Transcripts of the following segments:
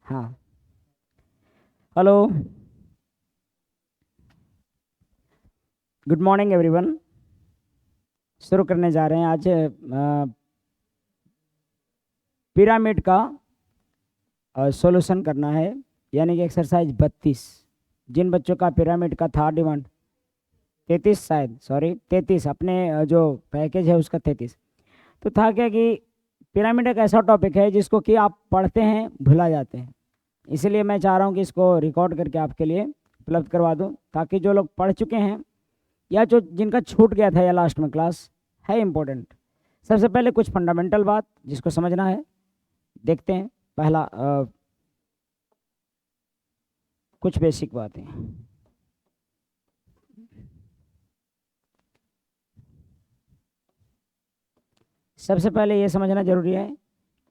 हाँ, hello, good morning everyone. शुरू करने जा रहे हैं आज पिरामिड का सॉल्यूशन करना है, यानी कि एक्सरसाइज 32। जिन बच्चों का पिरामिड का था डिमांड 33, शायद सॉरी 33, अपने जो पैकेज है उसका 33। तो था क्या कि पिरामिड एक ऐसा टॉपिक है जिसको कि आप पढ़ते हैं भुला जाते हैं, इसीलिए मैं चाह रहा हूँ कि इसको रिकॉर्ड करके आपके लिए उपलब्ध करवा दूँ, ताकि जो लोग पढ़ चुके हैं या जो जिनका छूट गया था या लास्ट में क्लास है इम्पोर्टेंट। सबसे पहले कुछ फंडामेंटल बात जिसको समझना है, देखते हैं। पहला कुछ बेसिक बातें। सबसे पहले ये समझना जरूरी है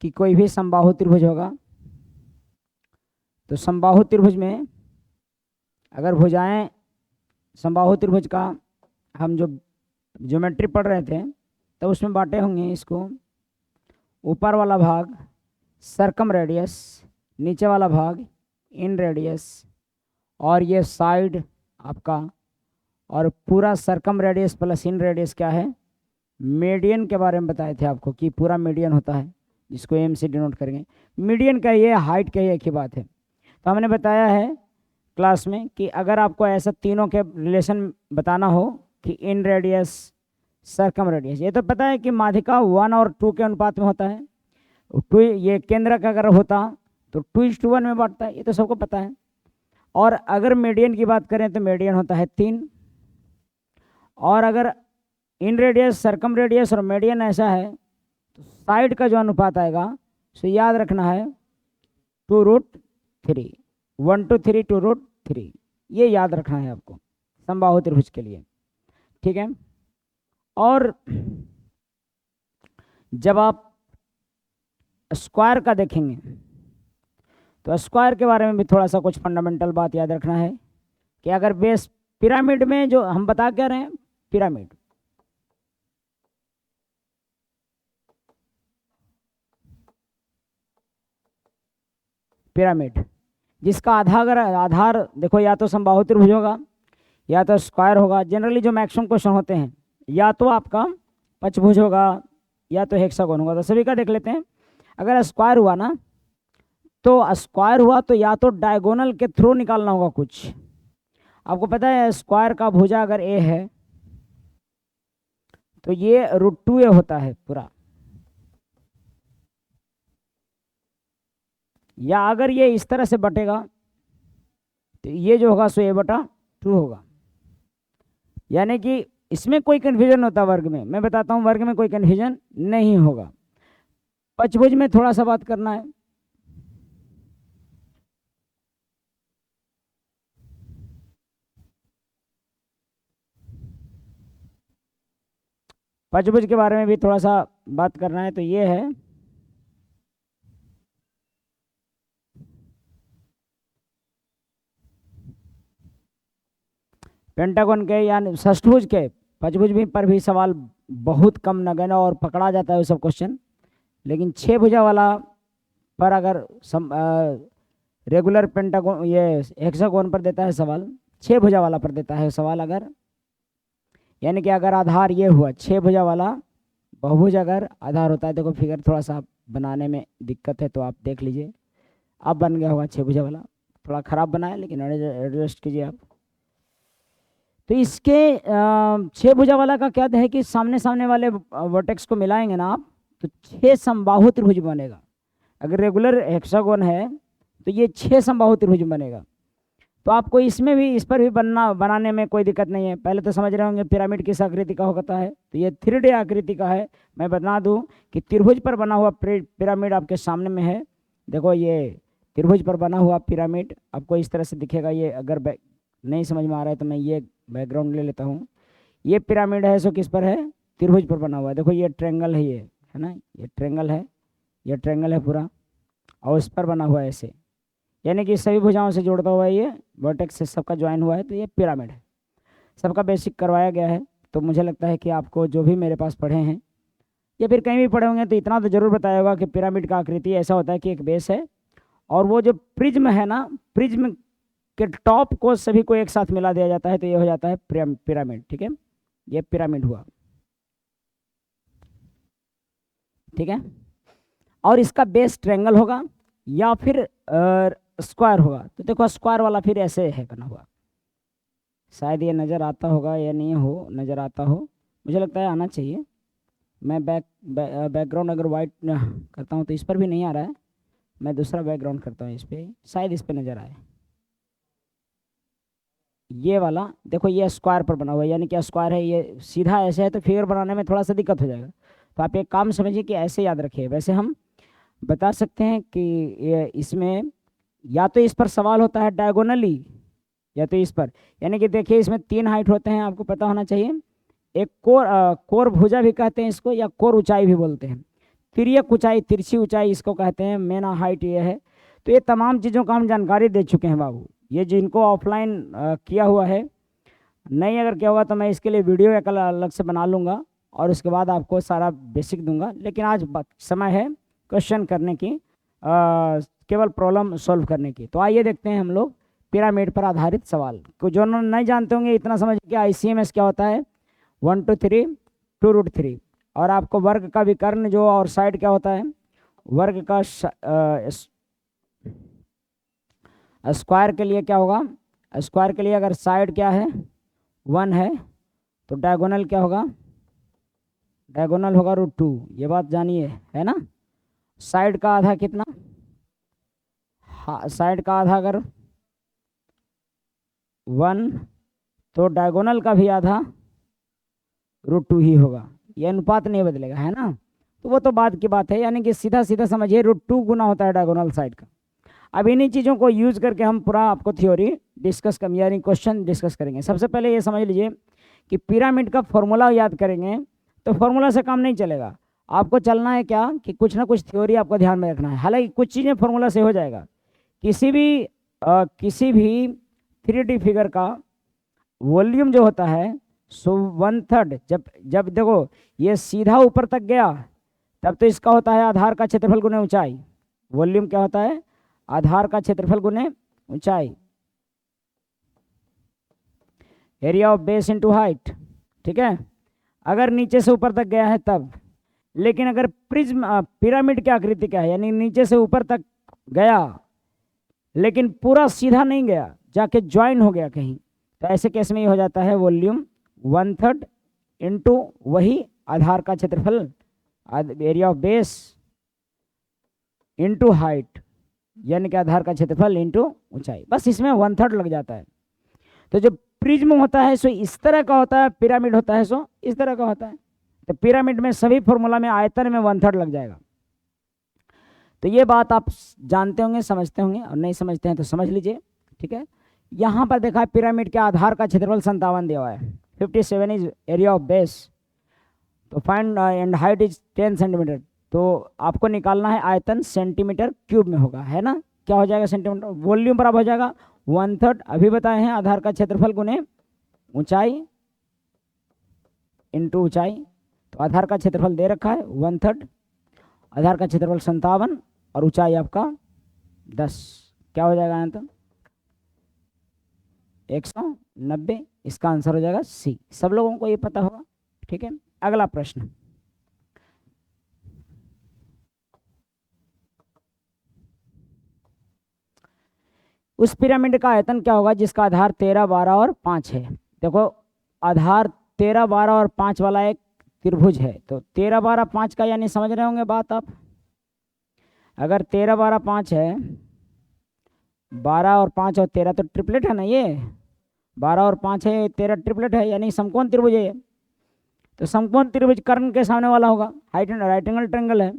कि कोई भी समबाहु त्रिभुज होगा, तो समबाहु त्रिभुज में अगर भुजाएं, समबाहु त्रिभुज का हम जो ज्योमेट्री पढ़ रहे थे तो उसमें बांटे होंगे इसको। ऊपर वाला भाग सर्कम रेडियस, नीचे वाला भाग इन रेडियस, और ये साइड आपका, और पूरा सर्कम रेडियस प्लस इन रेडियस क्या है, मीडियन के बारे में बताए थे आपको कि पूरा मीडियन होता है, जिसको एम से डिनोट करेंगे। मीडियन का ये हाइट का ही एक ही बात है। तो हमने बताया है क्लास में कि अगर आपको ऐसा तीनों के रिलेशन बताना हो कि इन रेडियस सर्कम रेडियस, ये तो पता है कि माध्यिका 1 और 2 के अनुपात में होता है। 2 ये केंद्र का अगर होता तो 2:1 में बांटता है, ये तो सबको पता है। और अगर मीडियन की बात करें तो मीडियन होता है 3। और अगर इन रेडियस सर्कम रेडियस और मीडियन ऐसा है तो साइड का जो अनुपात आएगा उसे याद रखना है 2√3, 1:3 2√3, ये याद रखना है आपको समबाहु त्रिभुज के लिए, ठीक है। और जब आप स्क्वायर का देखेंगे तो स्क्वायर के बारे में भी थोड़ा सा कुछ फंडामेंटल बात याद रखना है कि अगर बेस पिरामिड में जो हम बता क्या रहे हैं, पिरामिड पिरामिड जिसका आधार देखो, या तो समबाहु त्रिभुज होगा या तो स्क्वायर होगा। जनरली जो मैक्सिमम क्वेश्चन होते हैं या तो आपका पंचभुज होगा या तो हेक्सागोन होगा। तो सभी का देख लेते हैं। अगर स्क्वायर हुआ ना, तो स्क्वायर हुआ तो या तो डायगोनल के थ्रू निकालना होगा कुछ। आपको पता है स्क्वायर का भुजा अगर ए है तो ये √2a होता है पूरा, या अगर ये इस तरह से बटेगा तो ये जो होगा सो a/2 होगा। यानी कि इसमें कोई कन्फ्यूजन होता वर्ग में, मैं बताता हूँ वर्ग में कोई कन्फ्यूजन नहीं होगा। पंचभुज में थोड़ा सा बात करना है। पंचभुज के बारे में भी थोड़ा सा बात करना है, तो ये है पेंटागन के यानी षष्ठभुज के। पंचभुज भी पर भी सवाल बहुत कम नगण्य और पकड़ा जाता है वो सब क्वेश्चन, लेकिन 6 भुजा वाला पर अगर रेगुलर पेंटागन ये हेक्सागोन पर देता है सवाल, 6 भुजा वाला पर देता है सवाल अगर, यानी कि अगर आधार ये हुआ 6 भुजा वाला बहुभुज अगर आधार होता है। देखो फिगर थोड़ा सा बनाने में दिक्कत है तो आप देख लीजिए, अब बन गया होगा 6 भुजा वाला। थोड़ा ख़राब बना है लेकिन एडजस्ट कीजिए आप। तो इसके 6 भुजा वाला का क्या है कि सामने सामने वाले वर्टेक्स को मिलाएंगे ना आप तो 6 समबाहु त्रिभुज बनेगा। अगर रेगुलर हेक्सागोन है तो ये 6 समबाहु त्रिभुज बनेगा। तो आपको इसमें भी, इस पर भी बनाने में कोई दिक्कत नहीं है। पहले तो समझ रहे होंगे पिरामिड किस आकृति का होता है, तो ये 3D आकृति का है। मैं बता दूं कि त्रिभुज पर बना हुआ पिरामिड आपके सामने में है। देखो ये त्रिभुज पर बना हुआ पिरामिड आपको इस तरह से दिखेगा। ये अगर नहीं समझ में आ रहा है तो मैं ये बैकग्राउंड ले लेता हूँ। ये पिरामिड है सो किस पर है, त्रिभुज पर बना हुआ है। देखो ये ट्रेंगल है, ये है ना, ये ट्रेंगल है, ये ट्रेंगल है पूरा, और उस पर बना हुआ है ऐसे, यानी कि सभी भुजाओं से जोड़ता हुआ ये वर्टेक्स से सबका ज्वाइन हुआ है। तो ये पिरामिड है, सबका बेसिक करवाया गया है। तो मुझे लगता है कि आपको जो भी मेरे पास पढ़े हैं या फिर कहीं भी पढ़े होंगे तो इतना तो जरूर बताया होगा कि पिरामिड का आकृति ऐसा होता है कि एक बेस है और वो जो प्रिज्म है ना, प्रिज्म के टॉप को सभी को एक साथ मिला दिया जाता है, तो ये हो जाता है पिरामिड। ठीक है, ये पिरामिड हुआ। ठीक है, और इसका बेस ट्रायंगल होगा या फिर स्क्वायर होगा। तो देखो स्क्वायर वाला फिर ऐसे है बना हुआ, शायद ये नज़र आता होगा या नहीं हो, नज़र आता हो, मुझे लगता है आना चाहिए। मैं बैकग्राउंड अगर वाइट करता हूँ तो इस पर भी नहीं आ रहा है, मैं दूसरा बैकग्राउंड करता हूँ इस पर, शायद इस पर नज़र आए। ये वाला देखो, ये स्क्वायर पर बना हुआ है, यानी कि स्क्वायर है, ये सीधा ऐसे है तो फिगर बनाने में थोड़ा सा दिक्कत हो जाएगा। तो आप एक काम समझिए कि ऐसे याद रखिए। वैसे हम बता सकते हैं कि ये इसमें या तो इस पर सवाल होता है डायगोनली, या तो इस पर, यानी कि देखिए इसमें 3 हाइट होते हैं, आपको पता होना चाहिए। एक कोर भुजा भी कहते हैं इसको, या कोर ऊंचाई भी बोलते हैं। तिर्यक ऊंचाई, तिरछी ऊंचाई इसको कहते हैं। मेना हाइट ये है। तो ये तमाम चीज़ों का हम जानकारी दे चुके हैं बाबू। ये जिनको ऑफलाइन किया हुआ है, नहीं अगर क्या हुआ तो मैं इसके लिए वीडियो एक अलग से बना लूँगा और उसके बाद आपको सारा बेसिक दूंगा। लेकिन आज समय है क्वेश्चन करने की, केवल प्रॉब्लम सॉल्व करने की। तो आइए देखते हैं हम लोग पिरामिड पर आधारित सवाल को। जो नहीं जानते होंगे इतना समझ कि ICMS क्या होता है, 1 2 3 2√3। और आपको वर्ग का विकर्ण जो और साइड क्या होता है, वर्ग का स्क्वायर के लिए क्या होगा, स्क्वायर के लिए अगर साइड क्या है 1 है तो डायगोनल क्या होगा, डायगोनल होगा √2। ये बात जानिए, है ना। साइड का आधा कितना, हाँ साइड का आधा अगर 1 तो डायगोनल का भी आधा √2 ही होगा। ये अनुपात नहीं बदलेगा, है ना। तो वो तो बाद की बात है, यानी कि सीधा सीधा समझिए √2 गुना होता है डायगोनल साइड का। अब इन्हीं चीज़ों को यूज करके हम पूरा आपको थ्योरी डिस्कस कर, यानी क्वेश्चन डिस्कस करेंगे। सबसे पहले ये समझ लीजिए कि पिरामिड का फॉर्मूला याद करेंगे तो फॉर्मूला से काम नहीं चलेगा। आपको चलना है क्या कि कुछ ना कुछ थ्योरी आपको ध्यान में रखना है। हालांकि कुछ चीज़ें फॉर्मूला से हो जाएगा। किसी भी 3D फिगर का वॉल्यूम जो होता है सो 1/3, जब देखो ये सीधा ऊपर तक गया तब तो इसका होता है आधार का क्षेत्रफल गुने ऊंचाई। वॉल्यूम क्या होता है, आधार का क्षेत्रफल गुने ऊंचाई, area of base into height. ठीक है, अगर नीचे से ऊपर तक गया है तब। लेकिन अगर प्रिज्म पिरामिड की आकृति क्या है, यानी नीचे से ऊपर तक गया लेकिन पूरा सीधा नहीं गया, जाके ज्वाइन हो गया कहीं, तो ऐसे केस में ये हो जाता है वॉल्यूम 1/3 इंटू वही आधार का क्षेत्रफल, area of base into height, यानी कि आधार का क्षेत्रफल इंटू ऊंचाई। बस इसमें 1/3 लग जाता है। तो जो प्रिज्म होता है सो इस तरह का होता है, पिरामिड होता है सो इस तरह का होता है। तो पिरामिड में सभी फॉर्मूला में आयतन में 1/3 लग जाएगा। तो ये बात आप जानते होंगे, समझते होंगे, और नहीं समझते हैं तो समझ लीजिए। ठीक है, यहाँ पर देखा है पिरामिड के आधार का क्षेत्रफल 57 दिया हुआ है, 57 इज एरिया ऑफ बेस, तो find and height is 10 centimetre. तो आपको निकालना है आयतन सेंटीमीटर क्यूब में होगा, है ना। क्या हो जाएगा सेंटीमीटर, वॉल्यूम बराबर हो जाएगा 1/3 अभी बताए हैं आधार का क्षेत्रफल गुने ऊंचाई इंटू ऊंचाई। तो आधार का क्षेत्रफल दे रखा है 1/3, आधार का क्षेत्रफल 57 और ऊंचाई आपका 10, क्या हो जाएगा आयतन 190। इसका आंसर हो जाएगा सी। सब लोगों को ये पता होगा। ठीक है, अगला प्रश्न। उस पिरामिड का आयतन क्या होगा जिसका आधार 13, 12 और 5 है। देखो आधार 13, 12 और 5 वाला एक त्रिभुज है, तो 13, 12, 5 का यानी समझ रहे होंगे बात आप। अगर 13, 12, 5 है, 12 और 5 और 13 तो ट्रिपलेट है ना, ये 12 और 5 है, 13 ट्रिपलेट है, यानी समकोण त्रिभुज है। तो समकोण त्रिभुज कर्ण के सामने वाला होगा, राइट एंगल ट्रायंगल है,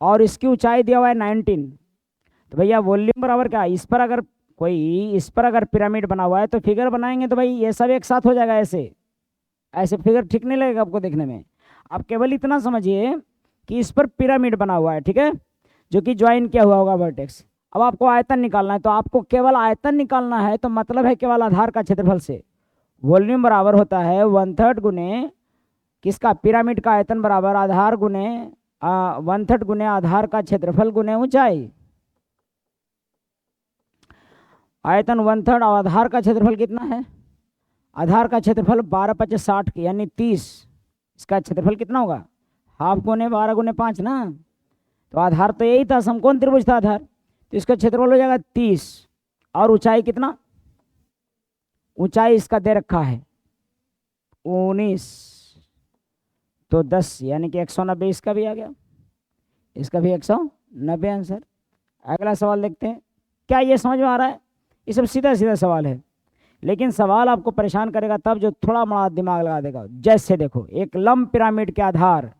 और इसकी ऊंचाई दिया हुआ है 19। तो भैया वॉल्यूम बराबर क्या, इस पर अगर पिरामिड बना हुआ है तो फिगर बनाएंगे तो भाई ये सब एक साथ हो जाएगा। ऐसे ऐसे फिगर ठीक नहीं लगेगा आपको देखने में। आप केवल इतना समझिए कि इस पर पिरामिड बना हुआ है, ठीक है, जो कि ज्वाइन किया हुआ होगा वर्टेक्स। अब आपको आयतन निकालना है, तो आपको केवल आयतन निकालना है, तो मतलब है केवल आधार का क्षेत्रफल से। वॉल्यूम बराबर होता है 1/3 गुने किसका, पिरामिड का आयतन बराबर आधार गुने 1/3 गुने आधार का क्षेत्रफल गुने ऊंचाई। आयतन 1/3 और आधार का क्षेत्रफल कितना है? आधार का क्षेत्रफल 12 × 5 = 60 यानी 30। इसका क्षेत्रफल कितना होगा? हाफ गुने 12 × 5 ना। तो आधार तो यही था, समकोण त्रिभुज था आधार, तो इसका क्षेत्रफल हो जाएगा 30। और ऊंचाई कितना? ऊंचाई इसका दे रखा है 19, तो 10 यानी कि 190 इसका भी आ गया, इसका भी 190 आंसर। अगला सवाल देखते हैं। क्या ये समझ में आ रहा है? ये सब सीधा सीधा सवाल है, लेकिन सवाल आपको परेशान करेगा तब जो थोड़ा बड़ा दिमाग लगा देगा। जैसे देखो, एक लंब पिरामिड के आधार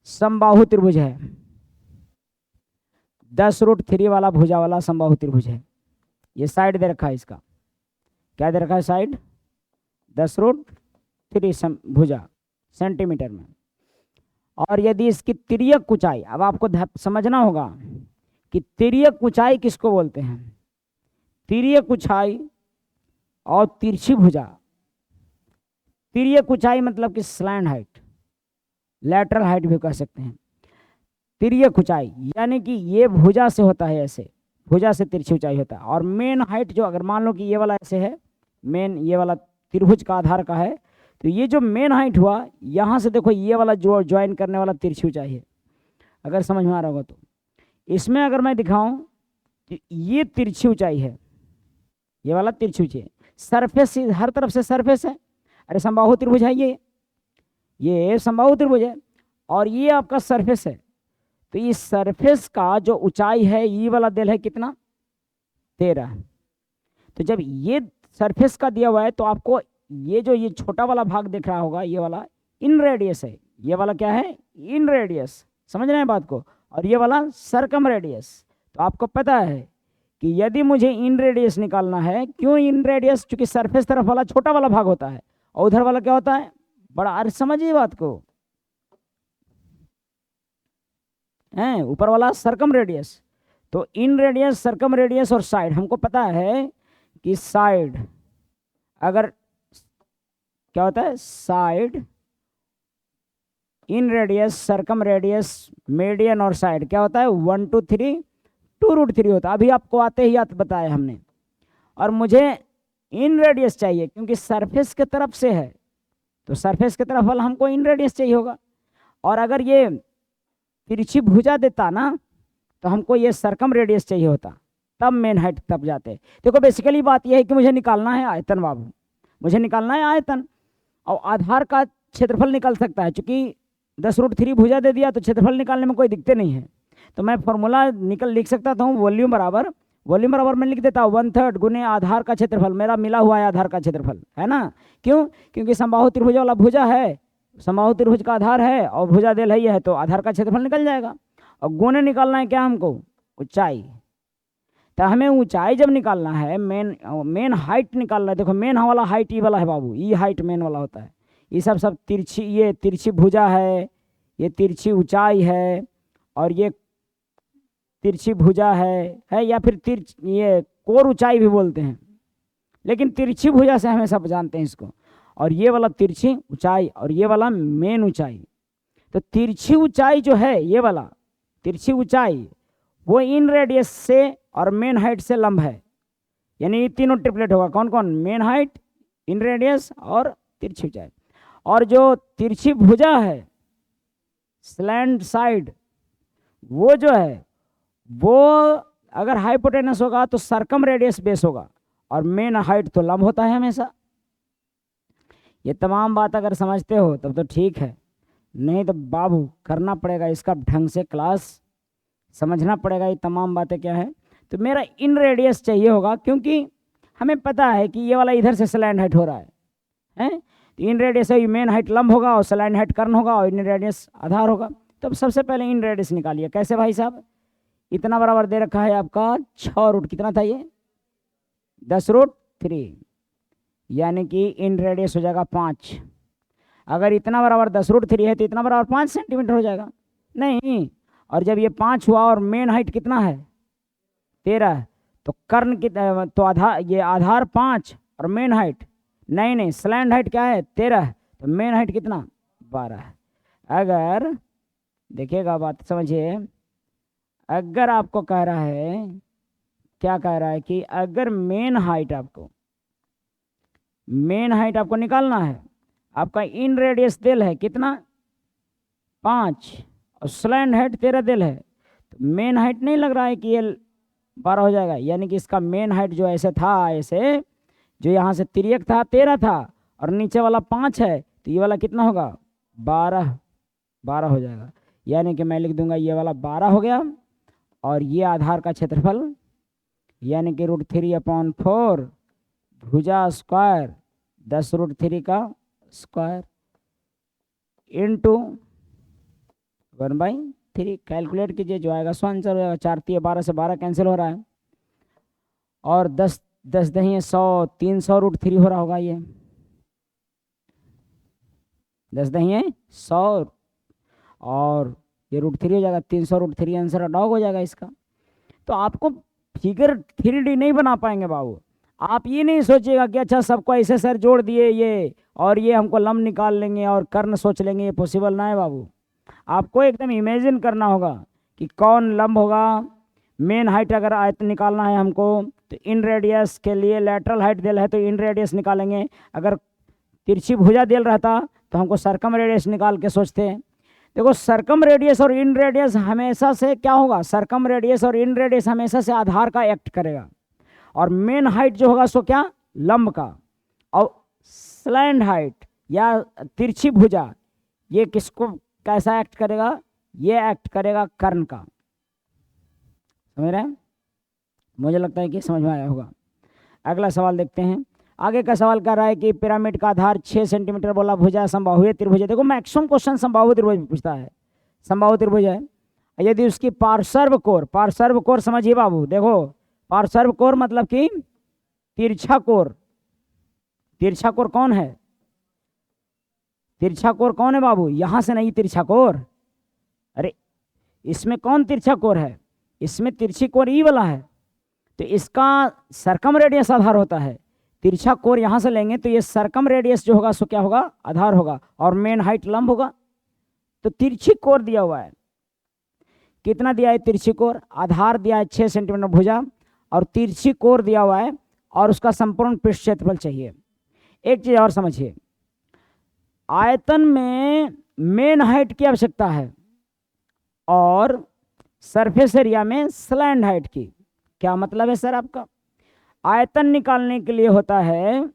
समबाहु त्रिभुज है, 10√3 वाला भुजा वाला समबाहु त्रिभुज है। ये साइड दे रखा है, इसका क्या दे रखा है? साइड 10√3 भुजा सेंटीमीटर में। और यदि इसकी तिर्यक ऊंचाई, अब आपको समझना होगा कि तिर्यक ऊंचाई किसको बोलते हैं। तिर्यक ऊंचाई और तिरछी भुजा। तिर्यक ऊंचाई मतलब कि स्लैंड हाइट, लैटरल हाइट भी कह सकते हैं। तिर्यक ऊंचाई यानी कि ये भुजा से होता है, ऐसे भुजा से तिरछी ऊंचाई होता है। और मेन हाइट जो, अगर मान लो कि ये वाला ऐसे है, मेन ये वाला त्रिभुज का आधार का है, तो ये जो मेन हाइट हुआ, यहाँ से देखो ये वाला जो ज्वाइन करने वाला तिरछी ऊंचाई है। अगर समझ में आ रहा होगा तो इसमें अगर मैं दिखाऊं कि ये तिरछी ऊंचाई है, ये वाला तिरछी ऊंचाई, सरफेस हर तरफ से सरफेस है। अरे समबाहु त्रिभुज है ये समबाहु त्रिभुज है, और ये आपका सरफेस है। तो इस सरफेस का जो ऊंचाई है, ये वाला दिल है कितना? 13। तो जब ये सरफेस का दिया हुआ है, तो आपको ये छोटा वाला भाग दिख रहा होगा, ये वाला इन रेडियस है। ये वाला क्या है? इन रेडियस। समझ रहे हैं बात को? और ये वाला सरकम रेडियस। तो आपको पता है कि यदि मुझे इन रेडियस निकालना है, क्यों इन रेडियस? क्योंकि सरफेस तरफ वाला छोटा वाला भाग होता है और उधर वाला क्या होता है? बड़ा। अरे समझिए बात को, हैं ऊपर वाला सरकम रेडियस। तो इन रेडियस, सरकम रेडियस और साइड, हमको पता है कि साइड अगर क्या होता है? Side, inradius, circumradius, median और साइड क्या होता है? 1 2 3 2√3 होता है। अभी आपको आते ही याद बताया हमने। और मुझे इन रेडियस चाहिए क्योंकि सरफेस के तरफ से है, तो सरफेस के तरफ वाला हमको इन रेडियस चाहिए होगा। और अगर ये तिरछी भुजा देता ना, तो हमको ये सरकम रेडियस चाहिए होता, तब मेन हाइट तब जाते। देखो बेसिकली बात यह है कि मुझे निकालना है आयतन बाबू, मुझे निकालना है आयतन। और आधार का क्षेत्रफल निकल सकता है, चूंकि 10√3 भुजा दे दिया तो क्षेत्रफल निकालने में कोई दिक्कत नहीं है। तो मैं फॉर्मूला लिख सकता था, वॉल्यूम बराबर मैं लिख देता हूँ 1/3 गुने आधार का क्षेत्रफल। मेरा मिला हुआ है आधार का क्षेत्रफल, है ना। क्यों? क्योंकि समबाहु त्रिभुज वाला भुजा है, समबाहु त्रिभुज का आधार है और भुजा देल है, तो आधार का क्षेत्रफल निकल जाएगा। और गुने निकालना है क्या हमको? ऊंचाई। तो हमें ऊंचाई जब निकालना है, मेन हाइट निकालना है। देखो मेन वाला हाइट ये वाला है बाबू, ये हाइट मेन वाला होता है। ये सब तिरछी, ये तिरछी भुजा है, ये तिरछी ऊंचाई है, और ये तिरछी भुजा है या फिर ये कोर ऊंचाई भी बोलते हैं, लेकिन तिरछी भुजा से हमेशा जानते हैं इसको। और ये वाला तिरछी ऊंचाई और ये वाला मेन ऊंचाई। तो तिरछी ऊंचाई जो है, ये वाला तिरछी ऊंचाई, वो इन रेडियस से और मेन हाइट से लंब है, यानी तीनों ट्रिपलेट होगा। कौन कौन? मेन हाइट, इन रेडियस और तिरछी ऊंचाई। और जो तिरछी भुजा है, स्लैंड साइड, वो जो है वो अगर हाइपोटेनस होगा तो सरकम रेडियस बेस होगा, और मेन हाइट तो लंब होता है हमेशा। ये तमाम बात अगर समझते हो तब तो ठीक है, नहीं तो बाबू करना पड़ेगा इसका ढंग से क्लास, समझना पड़ेगा ये तमाम बातें क्या है। तो मेरा इन रेडियस चाहिए होगा, क्योंकि हमें पता है कि ये वाला इधर से स्लैंड हाइट हो रहा है। तो इन रेडियस है, मेन हाइट लंब होगा और स्लैंड हाइट कर्ण होगा और इन रेडियस आधार होगा। तो सबसे पहले इन रेडियस निकालिए। कैसे भाई साहब? इतना बराबर दे रखा है आपका 6 कितना था ये? 10√3, यानी कि इन रेडियस हो जाएगा 5। अगर इतना बराबर 10√3 है तो इतना बराबर 5 सेंटीमीटर हो जाएगा, नहीं। और जब ये 5 हुआ और मेन हाइट कितना है? 13, तो कर्ण की तो आधार, ये आधार 5 और मेन हाइट नहीं, स्लैंड हाइट क्या है? 13, तो मेन हाइट कितना? 12। अगर देखिएगा बात समझिए, अगर आपको कह रहा है क्या कह रहा है कि अगर मेन हाइट आपको निकालना है, आपका इन रेडियस दिल है कितना 5 और स्लैंड हाइट 13 दिल है, तो मेन हाइट नहीं लग रहा है कि ये 12 हो जाएगा। यानी कि इसका मेन हाइट जो ऐसे था, ऐसे जो यहाँ से तिर्यक था 13 था और नीचे वाला 5 है, तो ये वाला कितना होगा 12 हो जाएगा। यानी कि मैं लिख दूंगा ये वाला 12 हो गया और ये आधार का क्षेत्रफल यानी कि √3/4 भुजा स्क्वायर 10√3 का स्क्वायर इंटू 1/3 कैलकुलेट कीजिए, जो आएगा सो आंसर हो जाएगा। 4×3 = 12 से 12 कैंसिल हो रहा है और 10 दही 100 300 √3 हो रहा होगा। ये 10 दही 100 और ये √3 हो जाएगा, 300 √3 आंसर डॉग हो जाएगा इसका। तो आपको फिगर 3D नहीं बना पाएंगे बाबू। आप ये नहीं सोचिएगा कि अच्छा सबको ऐसे सर जोड़ दिए ये और ये हमको लंब निकाल लेंगे और कर्ण सोच लेंगे, ये पॉसिबल ना है बाबू। आपको एकदम इमेजिन करना होगा कि कौन लंब होगा। मेन हाइट अगर आयत निकालना है हमको तो इन रेडियस के लिए लेटरल हाइट दिल है तो इन रेडियस निकालेंगे। अगर तिरछी भुजा दिल रहता तो हमको सर्कम रेडियस निकाल के सोचते हैं। देखो सर्कम रेडियस और इन रेडियस हमेशा से क्या होगा, सर्कम रेडियस और इन रेडियस हमेशा से आधार का एक्ट करेगा और मेन हाइट जो होगा सो क्या लंब का, और स्लैंड हाइट या तिरछी भुजा ये किसको कैसा एक्ट करेगा, ये एक्ट करेगा कर्ण का। समझ रहे हैं? मुझे लगता है कि समझ में आया होगा। अगला सवाल देखते हैं। आगे का सवाल कर रहा है कि पिरामिड का आधार 6 सेंटीमीटर बोला, भुजा समबाहुवीय त्रिभुज है। देखो मैक्सिमम क्वेश्चन समबाहु त्रिभुज पूछता है, समबाहु त्रिभुज है। यदि उसकी पार्श्व कोर समझिए बाबू। देखो पार्श्व कोर मतलब कि तिरछा कोर। तिरछा कोर कौन है? तिरछा कोर कौन है बाबू? यहां से नहीं तिरछा कोर। अरे इसमें कौन तिरछा कोर है? इसमें तिरछी कोर ई वाला है, तो इसका सर्कम रेडियस आधार होता है। तिरछा कोर यहां से लेंगे तो ये सर्कम रेडियस जो होगा सो क्या होगा आधार होगा और मेन हाइट लंब होगा। तो तिरछी कोर दिया हुआ है, कितना दिया है तिरछी कोर? आधार दिया है 6 सेंटीमीटर भुजा और तिरछी कोर दिया हुआ है और उसका संपूर्ण पृष्ठ क्षेत्रफल चाहिए। एक चीज और समझिए, आयतन में मेन हाइट की आवश्यकता है और सरफेस एरिया में स्लैंड हाइट की। क्या मतलब है सर आपका? आयतन निकालने के लिए होता है,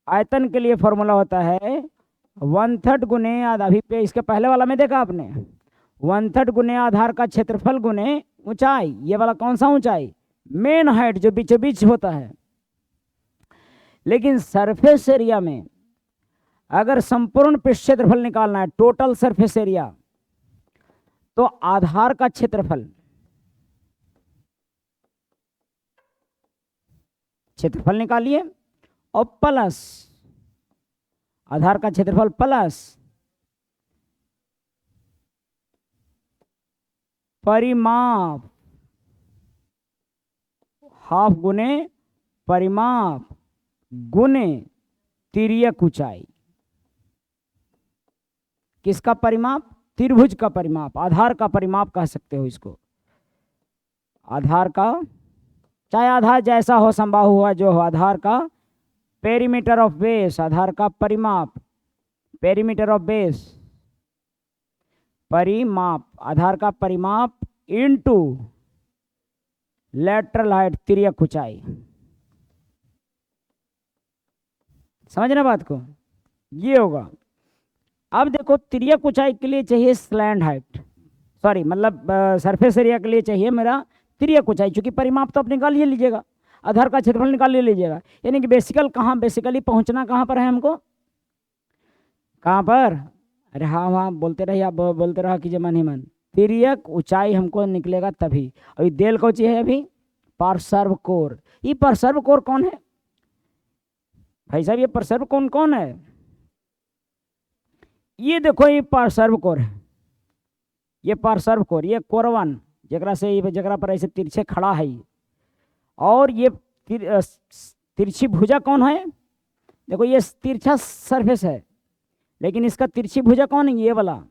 आयतन के लिए फॉर्मूला होता है 1/3 गुने आधा। अभी पे इसके पहले वाला में देखा आपने 1/3 गुने आधार का क्षेत्रफल गुने ऊंचाई। ये वाला कौन सा ऊंचाई? मेन हाइट जो बीचों बीच होता है। लेकिन सरफेस एरिया में अगर संपूर्ण पृष्ठ क्षेत्रफल निकालना है, टोटल सरफेस एरिया, तो आधार का क्षेत्रफल निकालिए और प्लस आधार का क्षेत्रफल प्लस परिमाप, हाफ गुने परिमाप गुने तिर्यक ऊंचाई। किसका परिमाप? त्रिभुज का परिमाप, आधार का परिमाप कह सकते हो इसको। आधार का, चाहे आधार जैसा हो, समबाहु हुआ जो हो, आधार का पेरीमीटर ऑफ बेस, आधार का परिमाप, पेरीमीटर ऑफ बेस परिमाप, आधार का परिमाप इनटू लेटरल हाइट तिर्यक ऊंचाई। समझना बात को? ये होगा। अब देखो तिर्यक ऊंचाई के लिए चाहिए स्लैंड हाइट, सॉरी मतलब सरफेस एरिया के लिए चाहिए मेरा तिर्यक ऊंचाई। चूंकि परिमाप तो आप निकाल ही लीजिएगा, आधार का क्षेत्रफल निकाल लीजिएगा। यानी कि बेसिकली पहुंचना कहाँ पर है हमको? कहाँ पर? अरे हाँ हाँ बोलते रहिए, आप बोलते रहा कीजिए मन ही मन। तिर्यक ऊंचाई हमको निकलेगा तभी। अभी देल कौन सी है? अभी पार्श्व कोर। ये पार्श्व कोर कौन है भाई साहब? ये पार्श्व कोर कौन है? ये देखो ये पार्श्व कोर है, ये पार्श्व कोर, ये कोरवन जरा से जरा पर ऐसे तिरछे खड़ा है। और ये तिरछी भुजा कौन है? देखो ये तिरछा सरफेस है, लेकिन इसका तिरछी भुजा कौन है? ये वाला।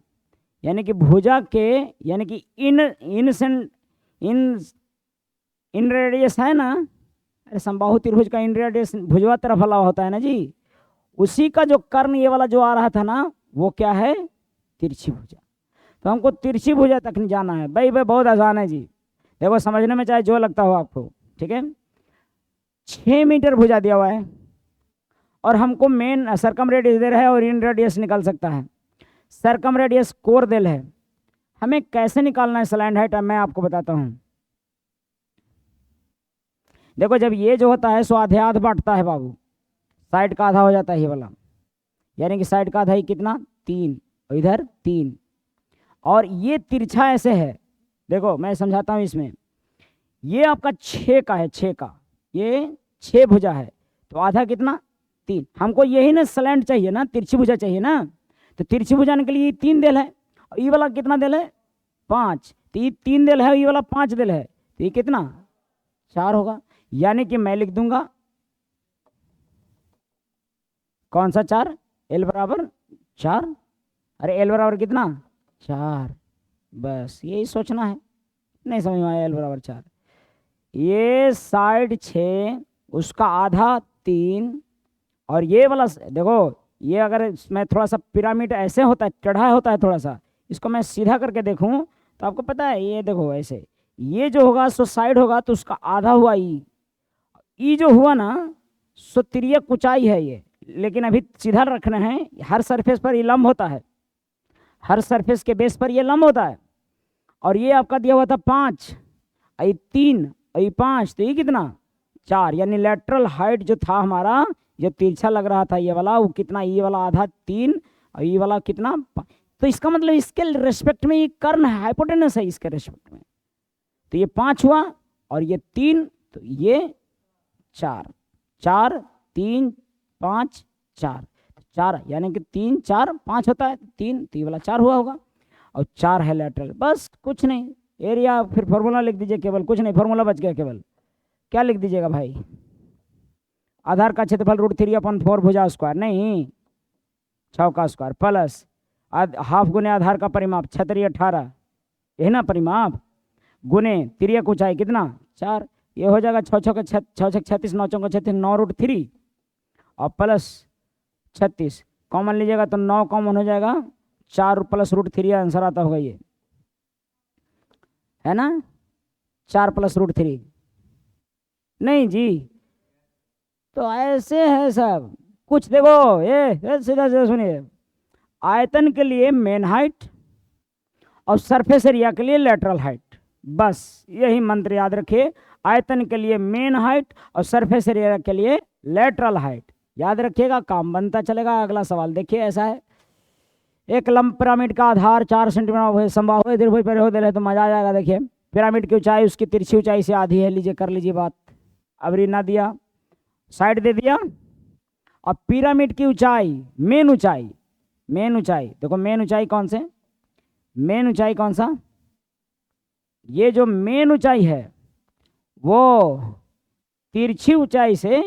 यानी कि भुजा के, यानी कि इन इन रेडियस है ना, अरे समबाहु त्रिभुज का इन रेडियस भुजवा तरफ वाला होता है ना जी, उसी का जो कर्ण ये वाला जो आ रहा था ना, वो क्या है, तिरछी भुजा। तो हमको तिरछी भुजा तक नहीं जाना है भाई, बहुत आसान है जी। देखो समझने में चाहे जो लगता हो आपको, ठीक है। 6 मीटर भुजा दिया हुआ है और हमको मेन सरकम रेडियस दे रहा है और इन रेडियस निकाल सकता है। सरकम रेडियस कोर देल है, हमें कैसे निकालना है स्लैंड हाइट, मैं आपको बताता हूँ। देखो जब ये जो होता है सो आधे आध बांटता है बाबू, साइड का आधा हो जाता है ये वाला, यानी कि साइड का आधा ही कितना 3, और इधर 3, और ये तिरछा ऐसे है। देखो मैं समझाता हूँ इसमें, ये आपका 6 का है, 6 का, ये 6 भुजा है, तो आधा कितना 3। हमको यही ना स्लैंड चाहिए ना, तिरछी भुजा चाहिए ना, तो तिरछी भुजा के लिए 3 देल है, और ये वाला कितना देल है 5, तो ये 3 देल है, ये वाला 5 देल है, तो ये कितना 4 होगा। यानी कि मैं लिख दूंगा कौन सा 4, एल बराबर 4, अरे एल बराबर कितना 4, बस यही सोचना है, नहीं समझ में आया, एल बराबर 4, ये साइड 6 उसका आधा 3, और ये वाला देखो, ये अगर मैं थोड़ा सा पिरामिड ऐसे होता है, टेढ़ा होता है थोड़ा सा, इसको मैं सीधा करके देखूं तो आपको पता है, ये देखो ऐसे, ये जो होगा सो साइड होगा तो उसका आधा हुआ ई जो हुआ ना सो तिर्यक ऊंचाई है ये, लेकिन अभी सीधा रखना है। हर सरफेस पर ये लंब होता है, हर सरफेस के बेस पर ये लंब होता है, और ये आपका दिया हुआ था 5, आई 3, आई 5, तो ये कितना 4, यानी लेटरल हाइट जो था हमारा, जो तिरछा लग रहा था ये वाला, वो कितना, ये वाला आधा 3, और ये वाला कितना 5। तो इसका मतलब इसके रेस्पेक्ट में ये कर्ण हाइपोटेनस है, इसके रेस्पेक्ट में, तो ये 5 हुआ, और ये 3, तो ये 4, 4 3 5 4, 4 यानी कि 3 4 5 होता है, 3, तो ये वाला 4 हुआ होगा, और 4 है लेटरल, बस कुछ नहीं। एरिया फिर फॉर्मूला लिख दीजिए केवल, कुछ नहीं, फॉर्मूला बच गया केवल। क्या लिख दीजिएगा भाई, आधार का क्षेत्रफल √3/4 भुजा स्क्वायर, नहीं 6 का स्क्वायर, प्लस हाफ गुने आधार का परिमाप 6 18, यही ना परिमाप, गुने तिर्यक ऊंचाई कितना 4, ये हो जाएगा 6 6 36, 9 चौका 36, 9√3, और प्लस 36 कॉमन लीजिएगा तो 9 कॉमन हो जाएगा, 4 प्लस √3 आंसर आता होगा, ये है ना, 4 प्लस √3, नहीं जी, तो ऐसे है सब कुछ। देखो ये सीधा सीधा सुनिए, आयतन के लिए मेन हाइट और सरफेस एरिया के लिए लेटरल हाइट, बस यही मंत्र याद रखिए, आयतन के लिए मेन हाइट और सरफेस एरिया के लिए लेटरल हाइट, याद रखिएगा, काम बनता चलेगा। अगला सवाल देखिए, ऐसा है, एक लंब पिरामिड का आधार 4 सेंटीमीटर समबाहु द्विभुज पर हो दे रहे तो मजा आ जाएगा। देखिए पिरामिड की ऊंचाई उसकी तिरछी ऊंचाई से आधी है, लीजिए कर लीजिए बात, अब ना दिया, साइड दे दिया, और पिरामिड की ऊंचाई मेन ऊंचाई, मेन ऊंचाई देखो, मेन ऊंचाई कौन से, मेन ऊंचाई कौन सा, ये जो मेन ऊंचाई है वो तिरछी ऊंचाई से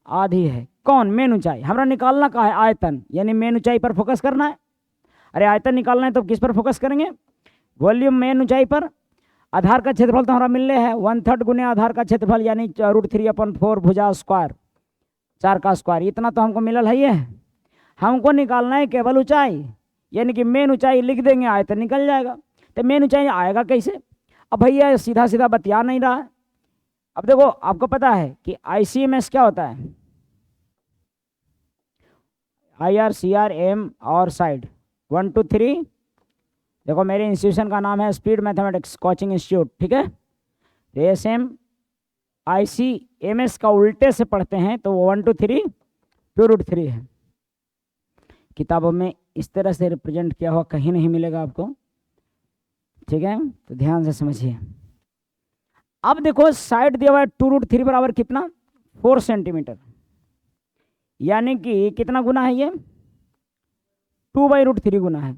आधी है। कौन मेन ऊंचाई, हमारा निकालना का है आयतन, यानी मेन ऊंचाई पर फोकस करना है। अरे आयतन निकालना है तो किस पर फोकस करेंगे, वॉल्यूम मेन ऊंचाई पर। आधार का क्षेत्रफल तो हमारा मिलने है 1/3 गुने आधार का क्षेत्रफल, यानी √3/4 भुजा स्क्वायर, 4 का स्क्वायर, इतना तो हमको मिलल है। ये हमको निकालना है केवल ऊंचाई, यानी कि मेन ऊंचाई लिख देंगे, आयतन निकल जाएगा। तो मेन ऊंचाई आएगा कैसे, अब भैया सीधा सीधा बतिया नहीं रहा है। अब देखो आपको पता है कि ICMS क्या होता है, IR CR M और साइड 1 2 3, देखो मेरे इंस्टीट्यूशन का नाम है स्पीड मैथमेटिक्स कोचिंग इंस्टीट्यूट, ठीक है। ASM ICMS का उल्टे से पढ़ते हैं तो 1 2 3 2√3 है। किताबों में इस तरह से रिप्रेजेंट किया हुआ कहीं नहीं मिलेगा आपको, ठीक है, तो ध्यान से समझिए। अब देखो साइड दिया हुआ है 2√3 बराबर कितना 4 सेंटीमीटर, यानी कि कितना गुना है, ये 2/√3 गुना है,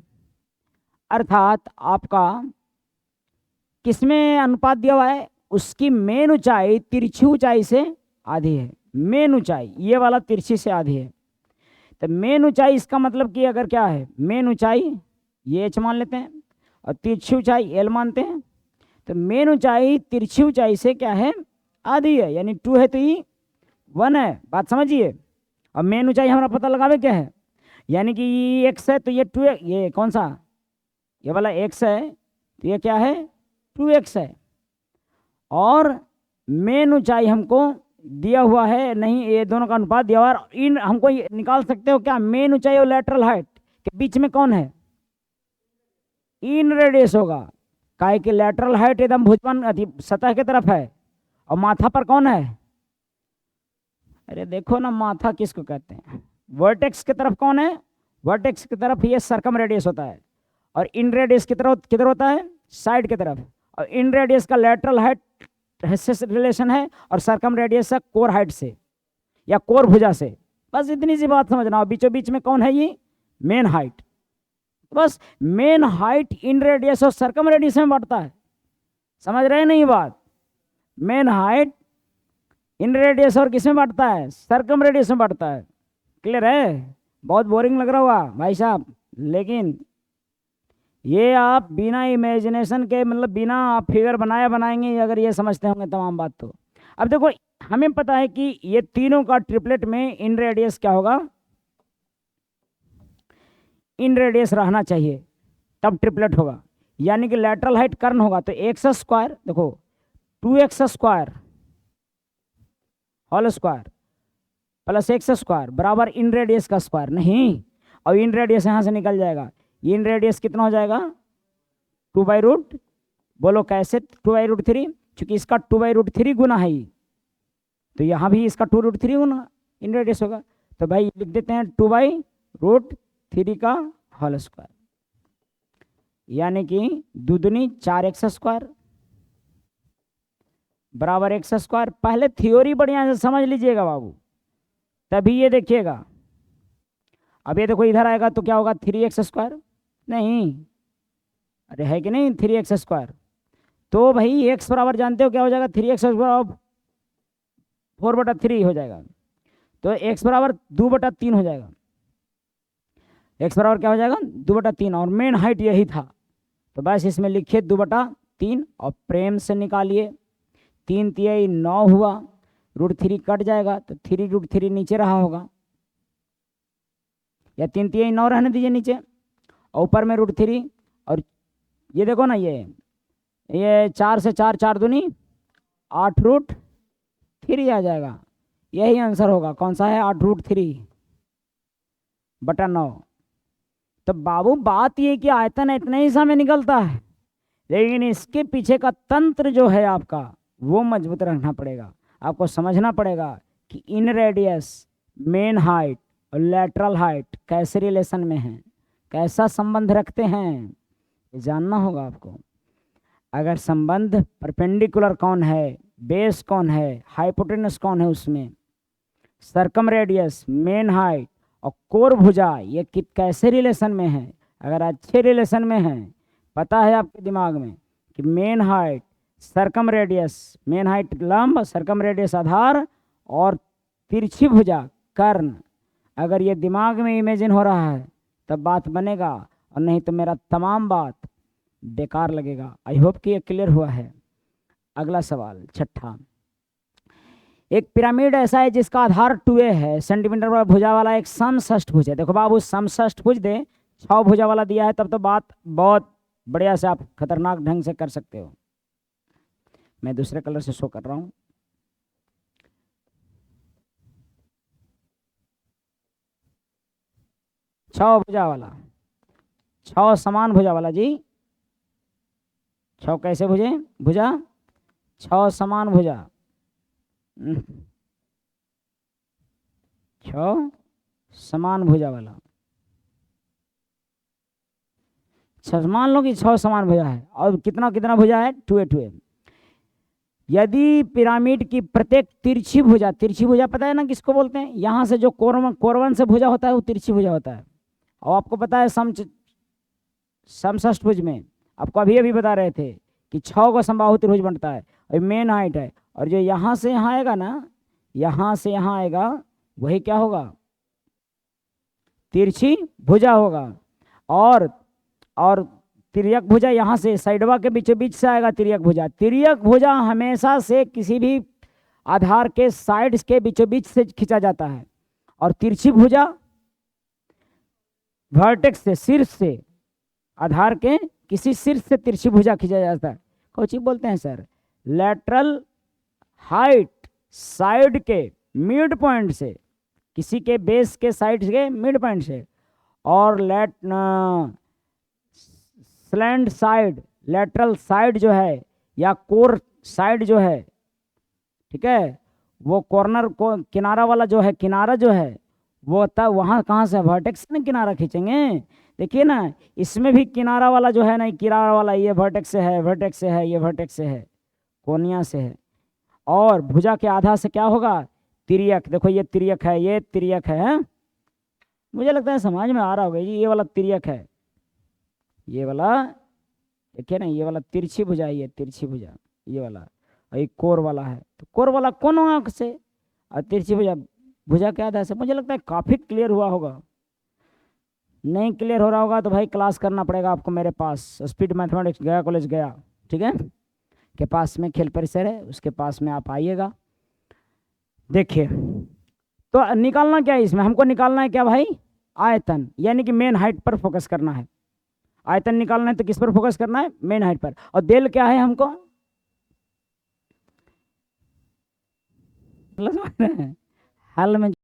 अर्थात आपका किसमें अनुपात दिया हुआ है, उसकी मेन ऊंचाई तिरछी ऊंचाई से आधी है। मेन ऊंचाई ये वाला तिरछी से आधी है, तो मेन ऊंचाई इसका मतलब कि अगर क्या है, मेन ऊंचाई ये H मान लेते हैं और तिरछी ऊंचाई L मानते हैं, तो मेन ऊंचाई तिरछी ऊंचाई से क्या है, आधी है, यानी 2 है तो ई 1 है, बात समझिए। और मेन ऊंचाई हमारा पता लगावे क्या है, यानी कि ये एक्स है तो ये 2, ये कौन सा, ये वाला एक्स है तो ये क्या है 2x है। और मेन ऊंचाई हमको दिया हुआ है, नहीं ये दोनों का अनुपात दिया हुआ है। इन हमको ये निकाल सकते हो क्या, मेन ऊंचाई और लेटरल हाइट के बीच में कौन है, इन रेडियस होगा। काहे कि लेटरल हाइट एकदम भुजबन सतह की तरफ है और माथा पर कौन है, अरे देखो ना माथा किसको कहते हैं, वर्टेक्स की तरफ कौन है, वर्टेक्स की तरफ ये सर्कम रेडियस होता है। और इन रेडियस की तरफ किधर होता है, साइड की तरफ। और इन रेडियस का लेटरल हाइट से रिलेशन है और सर्कम रेडियस का कोर हाइट से या कोर भुजा से। बस इतनी सी बात समझना। और बीचों बीच में कौन है, ये मेन हाइट। बस मेन हाइट इन रेडियस और सर्कम रेडियस में बढ़ता है, समझ रहे हैं नहीं बात। मेन हाइट इन रेडियस और किस में बढ़ता है, सर्कम रेडियस में बढ़ता है। क्लियर है, बहुत बोरिंग लग रहा होगा भाई साहब, लेकिन ये आप बिना इमेजिनेशन के, मतलब बिना आप फिगर बनाएंगे अगर ये समझते होंगे तमाम बात तो। अब देखो हमें पता है कि ये तीनों का ट्रिपलेट में इन रेडियस क्या होगा, इन रेडियस रहना चाहिए तब ट्रिपलेट होगा। यानी कि लेटरल हाइट कर्ण होगा तो एक्स स्क्वायर, देखो 2x square whole square plus x square बराबर इन रेडियस का स्क्वायर, नहीं। और इन रेडियस यहाँ से निकल जाएगा, इन रेडियस कितना हो जाएगा 2/√, बोलो कैसे 2/√3, क्योंकि इसका 2/√3 गुना है ये, तो यहाँ भी इसका 2√3 गुना इन रेडियस होगा। तो भाई लिख देते हैं 2/√3 का होल स्क्वायर, यानी कि दूनी 4x स्क्वायर बराबर एक्स स्क्वायर। पहले थ्योरी बढ़िया से समझ लीजिएगा बाबू, तभी ये देखिएगा। अब ये देखो इधर आएगा तो क्या होगा 3x स्क्वायर, नहीं अरे है कि नहीं 3x स्क्वायर। तो भाई x बराबर जानते हो क्या हो जाएगा, 3x बराबर 4/3 हो जाएगा। तो x बराबर 2/3 हो जाएगा, x बराबर क्या हो जाएगा 2/3। और मेन हाइट यही था, तो बस इसमें लिखिए 2/3 और प्रेम से निकालिए। 3 तिहाई 9 हुआ, √3 कट जाएगा तो 3√3 नीचे रहा होगा, या 3 तिहाई 9 रहने दीजिए नीचे और ऊपर में √3। और ये देखो ना ये 4 से 4 4 दूनी 8√3 आ जाएगा। यही आंसर होगा, कौन सा है 8√3/9। तो बाबू बात ये कि आयतन इतने ही समय निकलता है, लेकिन इसके पीछे का तंत्र जो है आपका वो मजबूत रखना पड़ेगा। आपको समझना पड़ेगा कि इन रेडियस, मेन हाइट और लेटरल हाइट कैसे रिलेशन में हैं, कैसा संबंध रखते हैं, ये जानना होगा आपको। अगर संबंध परपेंडिकुलर कौन है, बेस कौन है, हाइपोटेनस कौन है, उसमें सर्कम रेडियस, मेन हाइट और कोर भुजा ये कैसे रिलेशन में है। अगर अच्छे रिलेशन में है, पता है आपके दिमाग में कि main height circum radius, main height लंब, सर्कम रेडियस आधार और तिरछी भुजा कर्ण, अगर ये दिमाग में इमेजिन हो रहा है तब बात बनेगा, और नहीं तो मेरा तमाम बात बेकार लगेगा। आई होप कि ये क्लियर हुआ है। अगला सवाल छठा, एक पिरामिड ऐसा है जिसका आधार 2a है, सेंटीमीटर पर भुजा वाला एक समषष्ठभुज है। देखो बाबू समषष्ठभुज दे 6 भुजा वाला दिया है तब तो बात बहुत बढ़िया से आप खतरनाक ढंग से कर सकते हो। मैं दूसरे कलर से शो कर रहा हूं। छह भुजा वाला, 6 समान भुजा वाला जी। 6 कैसे भुजा 6 समान भुजा, 6 समान भुजा वाला। मान लो कि 6 समान भुजा है और कितना कितना भुजा है 2a। यदि पिरामिड की प्रत्येक तिरछी भुजा पता है ना किसको बोलते हैं, यहाँ से जो कोरवन से भुजा होता है वो तिरछी भुजा होता है। और आपको पता है समषष्ठभुज में आपको अभी बता रहे थे कि 6 को समबाहु त्रिभुज बनता है और मेन हाइट है। और जो यहाँ से यहाँ आएगा ना, यहाँ से यहाँ आएगा, वही क्या होगा तिरछी भुजा होगा। और तिर्यक भुजा यहाँ से साइडवा के बीचों बीच से आएगा तिर्यक भुजा। तिर्यक भुजा हमेशा से किसी भी आधार के साइड्स के बीचों बीच से खींचा जाता है, और तिरछी भुजा वर्टेक्स से, शीर्ष से, आधार के किसी शीर्ष से तिरछी भुजा खींचा जाता है। कोची बोलते हैं सर? लेटरल हाइट, साइड के मिड पॉइंट से, किसी के बेस के साइड के मिड पॉइंट से, और स्लैंड साइड, लेटरल साइड जो है या कोर साइड जो है, ठीक है, वो कॉर्नर को किनारा वाला जो है, किनारा जो है वो तब वहाँ कहाँ से वर्टेक्स में किनारा खींचेंगे। देखिए ना, इसमें भी किनारा वाला जो है ना, किनारा वाला ये वर्टेक्स से है, वर्टेक्स से है, ये वर्टेक्स से है, कोनिया से है। और भुजा के आधा से क्या होगा? तिर्यक। देखो ये तिर्यक है, ये तिर्यक है। मुझे लगता है समझ में आ रहा होगा जी। ये वाला तिर्यक है, ये वाला देखिए ना, ये वाला तिरछी भुजा, ये तिरछी भुजा, ये वाला, और ये कोर वाला है। तो कोर वाला कौन आंख से, और तिरछी भुजा भुजा के आधा से। मुझे लगता है काफ़ी क्लियर हुआ होगा। नहीं क्लियर हो रहा होगा तो भाई क्लास करना पड़ेगा आपको मेरे पास, स्पीड मैथमेटिक्स गया कॉलेज गया, ठीक है, के पास में खेल परिसर है, उसके पास में आप आइएगा। देखिए तो निकालना क्या है इसमें? हमको निकालना है क्या भाई? आयतन, यानी कि मेन हाइट पर फोकस करना है। आयतन निकालना है तो किस पर फोकस करना है? मेन हाइट पर। और देल क्या है हमको? हल में